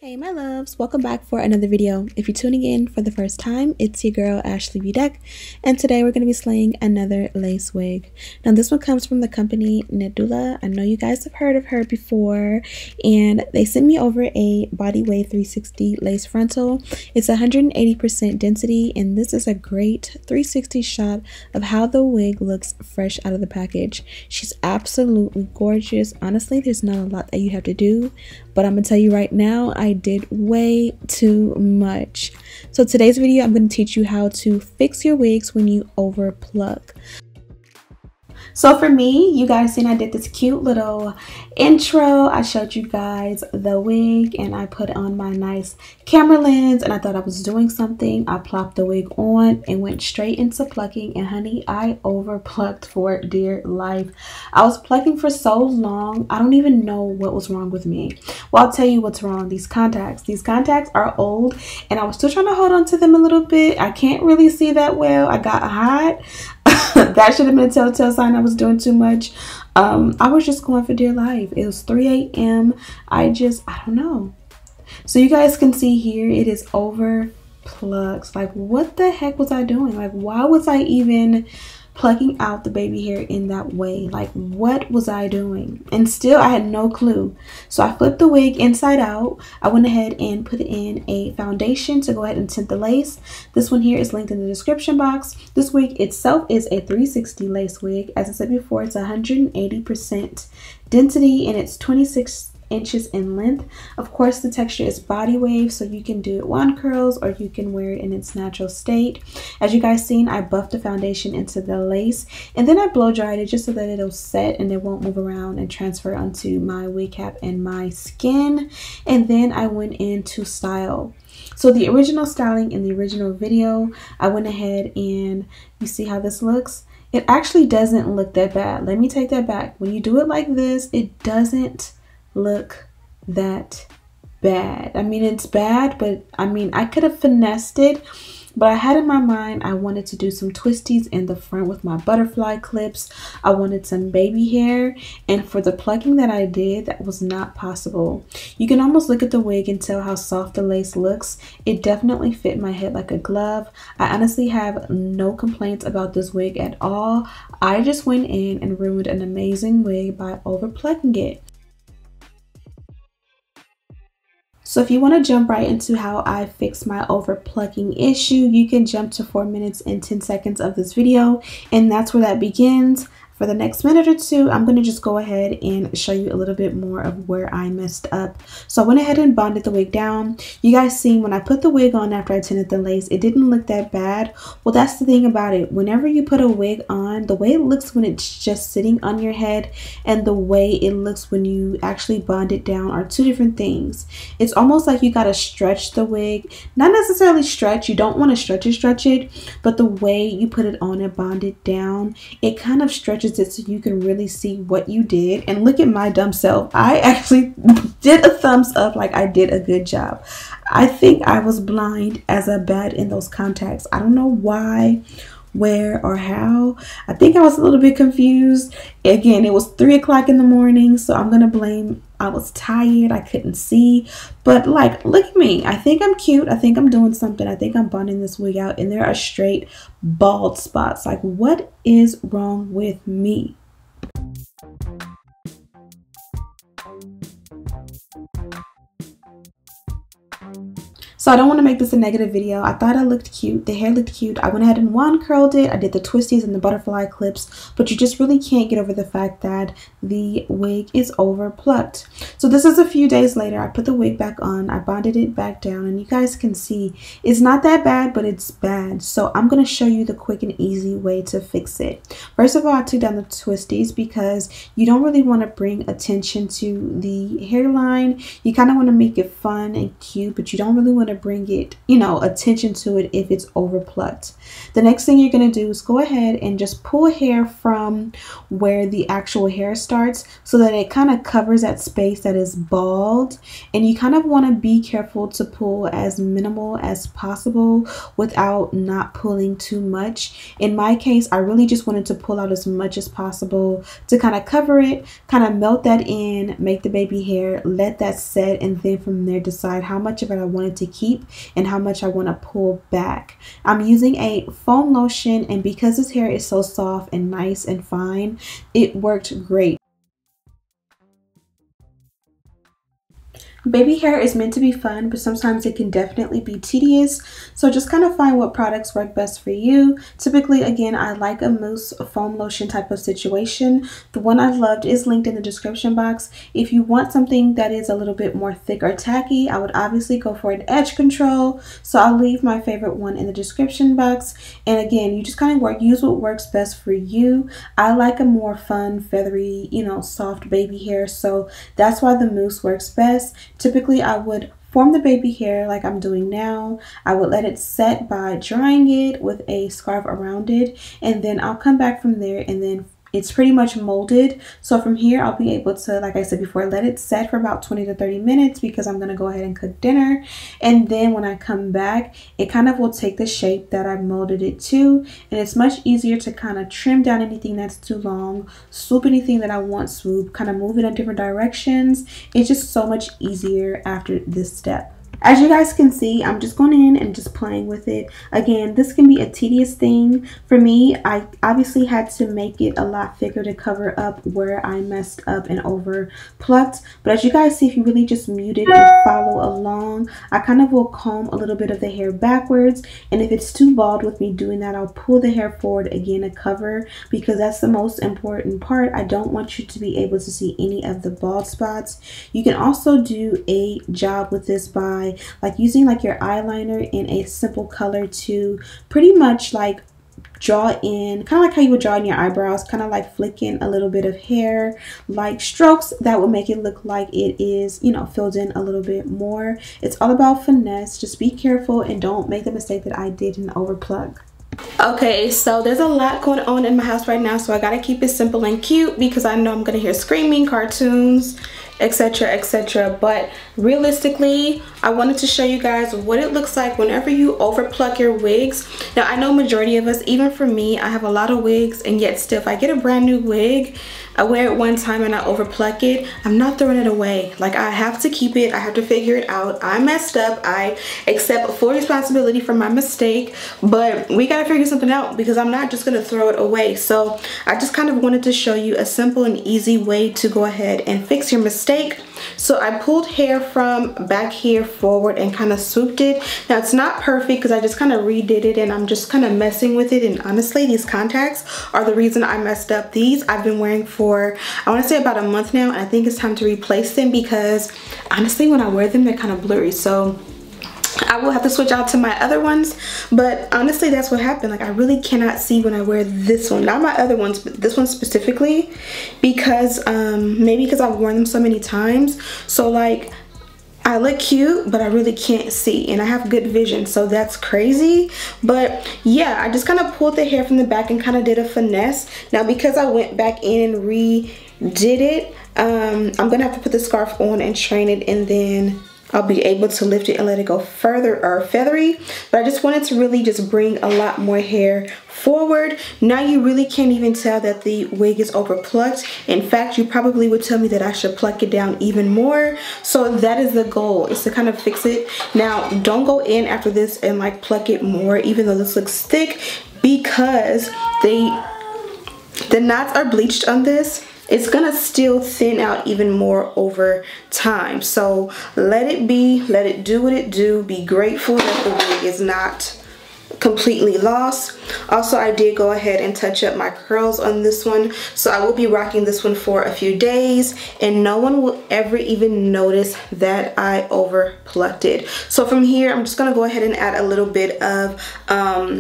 Hey my loves, welcome back for another video. If you're tuning in for the first time, it's your girl Ashley Bedeck, and today we're going to be slaying another lace wig. Now this one comes from the company Nadula. I know you guys have heard of her before, and they sent me over a body wave 360 lace frontal. It's 180% density, and this is a great 360 shot of how the wig looks fresh out of the package. She's absolutely gorgeous. Honestly, there's not a lot that you have to do, but I'm gonna tell you right now, I did way too much. So today's video, I'm going to teach you how to fix your wigs when you over pluck. So for me, you guys seen I did this cute little intro. I showed you guys the wig and I put on my nice camera lens and I thought I was doing something. I plopped the wig on and went straight into plucking, and honey, I over plucked for dear life. I was plucking for so long, I don't even know what was wrong with me. Well, I'll tell you what's wrong. These contacts are old and I was still trying to hold on to them a little bit. I can't really see that well. I got hot. That should have been a telltale sign I was doing too much. I was just going for dear life. It was 3 a.m. I don't know. So you guys can see here, it is over plucked. Like, what the heck was I doing? Like, why was I even plucking out the baby hair in that way? Like, what was I doing? And still I had no clue. So I flipped the wig inside out. I went ahead and put in a foundation to go ahead and tint the lace. This one here is linked in the description box. This wig itself is a 360 lace wig. As I said before, it's 180% density and it's 26 inches in length. Of course, the texture is body wave, so you can do it wand curls or you can wear it in its natural state. As you guys seen, I buffed the foundation into the lace and then I blow dried it just so that it'll set and it won't move around and transfer onto my wig cap and my skin. And then I went in to style. So the original styling in the original video, I went ahead and you see how this looks? It actually doesn't look that bad. Let me take that back. When you do it like this, it doesn't look that bad. I mean, it's bad, but I mean, I could have finessed it, but I had in my mind I wanted to do some twisties in the front with my butterfly clips. I wanted some baby hair, and for the plucking that I did, that was not possible. You can almost look at the wig and tell how soft the lace looks. It definitely fit my head like a glove. I honestly have no complaints about this wig at all. I just went in and ruined an amazing wig by over plucking it. So if you want to jump right into how I fix my over plucking issue, you can jump to 4 minutes and 10 seconds of this video, and that's where that begins. For the next minute or two, I'm going to just go ahead and show you a little bit more of where I messed up. So I went ahead and bonded the wig down. You guys seen when I put the wig on after I tinted the lace, it didn't look that bad. Well, that's the thing about it. Whenever you put a wig on, the way it looks when it's just sitting on your head and the way it looks when you actually bond it down are two different things. It's almost like you got to stretch the wig. Not necessarily stretch. You don't want to stretch it, but the way you put it on and bond it down, it kind of stretches it so you can really see what you did. And look at my dumb self. I actually did a thumbs up, like I did a good job. I think I was blind as a bat in those contacts. I don't know why, where, or how. I think I was a little bit confused. Again, it was 3 o'clock in the morning, so I'm gonna blame I was tired, I couldn't see. But like, look at me. I think I'm cute. I think I'm doing something. I think I'm bonding this wig out and there are straight bald spots. Like, what is wrong with me? So I don't want to make this a negative video. I thought I looked cute. The hair looked cute. I went ahead and wand curled it. I did the twisties and the butterfly clips, but you just really can't get over the fact that the wig is over plucked. So this is a few days later. I put the wig back on. I bonded it back down, and you guys can see it's not that bad, but it's bad. So I'm going to show you the quick and easy way to fix it. First of all, I took down the twisties because you don't really want to bring attention to the hairline. You kind of want to make it fun and cute, but you don't really want to bring it, you know, attention to it if it's over plucked. The next thing you're going to do is go ahead and just pull hair from where the actual hair starts so that it kind of covers that space that is bald. And you kind of want to be careful to pull as minimal as possible without not pulling too much. In my case, I really just wanted to pull out as much as possible to kind of cover it, kind of melt that in, make the baby hair, let that set, and then from there decide how much of it I wanted to keep and how much I want to pull back. I'm using a foam lotion, and because this hair is so soft and nice and fine, it worked great. Baby hair is meant to be fun, but sometimes it can definitely be tedious. So just kind of find what products work best for you. Typically, again, I like a mousse foam lotion type of situation. The one I loved is linked in the description box. If you want something that is a little bit more thick or tacky, I would obviously go for an edge control. So I'll leave my favorite one in the description box. And again, you just kind of use what works best for you. I like a more fun, feathery, you know, soft baby hair. So that's why the mousse works best. Typically, I would form the baby hair like I'm doing now. I would let it set by drying it with a scarf around it, and then I'll come back from there, and then it's pretty much molded. So from here, I'll be able to, like I said before, let it set for about 20 to 30 minutes because I'm going to go ahead and cook dinner. And then when I come back, it kind of will take the shape that I molded it to. And it's much easier to kind of trim down anything that's too long, swoop anything that I want swoop, kind of move it in different directions. It's just so much easier after this step. As you guys can see, I'm just going in and just playing with it. Again, this can be a tedious thing. For me, I obviously had to make it a lot thicker to cover up where I messed up and over plucked. But as you guys see, if you really just mute it and follow along, I kind of will comb a little bit of the hair backwards. And if it's too bald with me doing that, I'll pull the hair forward again to cover, because that's the most important part. I don't want you to be able to see any of the bald spots. You can also do a job with this by like using like your eyeliner in a simple color to pretty much like draw in, kind of like how you would draw in your eyebrows, kind of like flick in a little bit of hair, like strokes that will make it look like it is, you know, filled in a little bit more. It's all about finesse. Just be careful and don't make the mistake that I did and overplug. Okay, so there's a lot going on in my house right now, so I gotta keep it simple and cute because I know I'm gonna hear screaming, cartoons, etc, etc. But realistically, I wanted to show you guys what it looks like whenever you overpluck your wigs. Now I know majority of us, even for me, I have a lot of wigs, and yet still if I get a brand new wig, I wear it one time and I overpluck it, I'm not throwing it away. Like, I have to keep it. I have to figure it out. I messed up. I accept full responsibility for my mistake, but we gotta figure something out because I'm not just gonna throw it away. So I just kind of wanted to show you a simple and easy way to go ahead and fix your mistake. So I pulled hair from back here forward and kind of swooped it. Now it's not perfect because I just kind of redid it and I'm just kind of messing with it. And honestly, these contacts are the reason I messed up. These I've been wearing for, I want to say about a month now, and I think it's time to replace them because honestly, when I wear them, they're kind of blurry. So I will have to switch out to my other ones, but honestly that's what happened. Like, I really cannot see when I wear this one, not my other ones, but this one specifically, because maybe because I've worn them so many times. So like, I look cute, but I really can't see, and I have good vision, so that's crazy. But yeah, I just kind of pulled the hair from the back and kind of did a finesse. Now because I went back in and redid it, I'm gonna have to put the scarf on and train it, and then I'll be able to lift it and let it go further or feathery. But I just wanted to really just bring a lot more hair forward. Now you really can't even tell that the wig is overplucked. In fact, you probably would tell me that I should pluck it down even more. So that is the goal, is to kind of fix it. Now don't go in after this and like pluck it more, even though this looks thick, because the knots are bleached on this. It's gonna still thin out even more over time. So let it be, let it do what it do. Be grateful that the wig is not completely lost. Also, I did go ahead and touch up my curls on this one, so I will be rocking this one for a few days and no one will ever even notice that I over plucked it. So from here, I'm just gonna go ahead and add a little bit of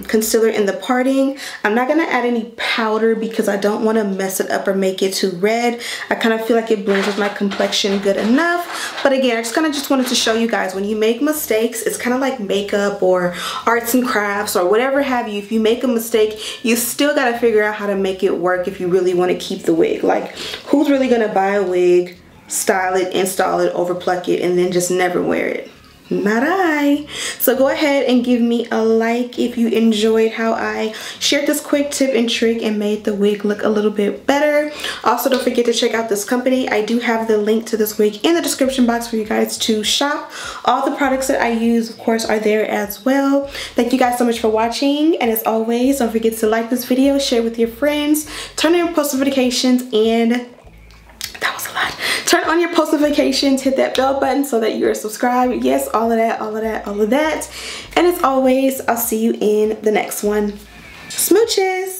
concealer in the parting. I'm not gonna add any powder because I don't want to mess it up or make it too red. I kind of feel like it blends with my complexion good enough. But again, I just wanted to show you guys, when you make mistakes, it's kind of like makeup or arts and crafts or whatever have you. If you make a mistake, you still got to figure out how to make it work if you really want to keep the wig. Like, who's really going to buy a wig, style it, install it, over pluck it, and then just never wear it? Not I. So go ahead and give me a like if you enjoyed how I shared this quick tip and trick and made the wig look a little bit better. Also, don't forget to check out this company. I do have the link to this wig in the description box for you guys to shop. All the products that I use, of course, are there as well. Thank you guys so much for watching, and as always, don't forget to like this video, share with your friends, turn on your post notifications, and that was a lot. Turn on your post notifications, hit that bell button so that you're subscribed. Yes, all of that, all of that, all of that. And as always, I'll see you in the next one. Smooches!